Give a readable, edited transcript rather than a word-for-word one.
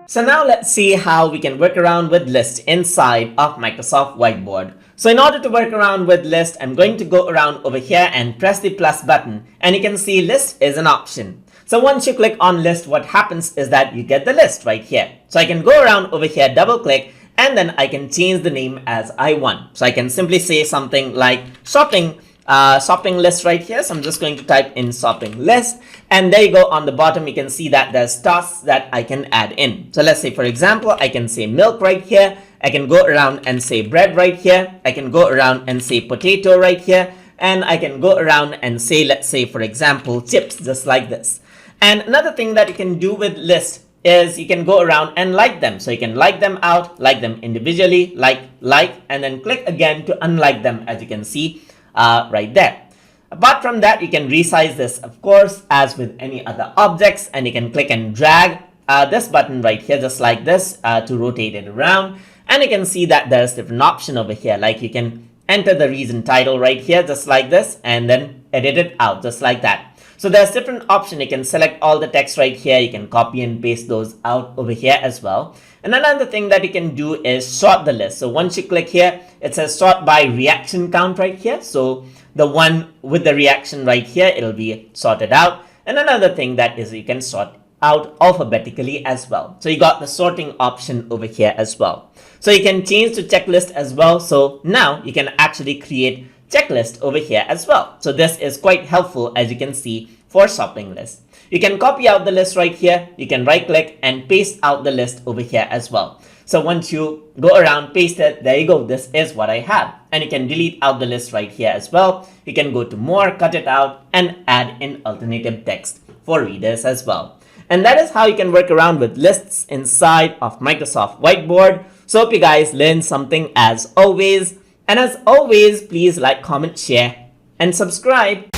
So now let's see how we can work around with list inside of Microsoft Whiteboard. So in order to work around with list, I'm going to go around over here and press the plus button, and you can see list is an option. So once you click on list, what happens is that you get the list right here. So I can go around over here, double click, and then I can change the name as I want. So I can simply say something like shopping list right here. So I'm just going to type in shopping list, and there you go. On the bottom you can see that there's tasks that I can add in. So let's say, for example, I can say milk right here. I can go around and say bread right here. I can go around and say potato right here, and I can go around and say, let's say, for example, chips, just like this. And another thing that you can do with list is you can go around and like them. So you can like them out, like them individually, like, and then click again to unlike them, as you can see right there. Apart from that, you can resize this, of course, as with any other objects, and you can click and drag this button right here, just like this, to rotate it around. And you can see that there's different option over here, like you can enter the reason title right here, just like this, and then edit it out, just like that. So there's different option. You can select all the text right here. You can copy and paste those out over here as well. And another thing that you can do is sort the list. So once you click here, it says sort by reaction count right here. So the one with the reaction right here, it'll be sorted out. And another thing that is you can sort out alphabetically as well. So you got the sorting option over here as well. So you can change to checklist as well. So now you can actually create checklist over here as well. So this is quite helpful, as you can see, for shopping list. You can copy out the list right here. You can right click and paste out the list over here as well. So once you go around, paste it, there you go. This is what I have. And you can delete out the list right here as well. You can go to more, cut it out, and add in alternative text for readers as well. And that is how you can work around with lists inside of Microsoft Whiteboard. So hope you guys learned something as always. And as always, please like, comment, share, and subscribe.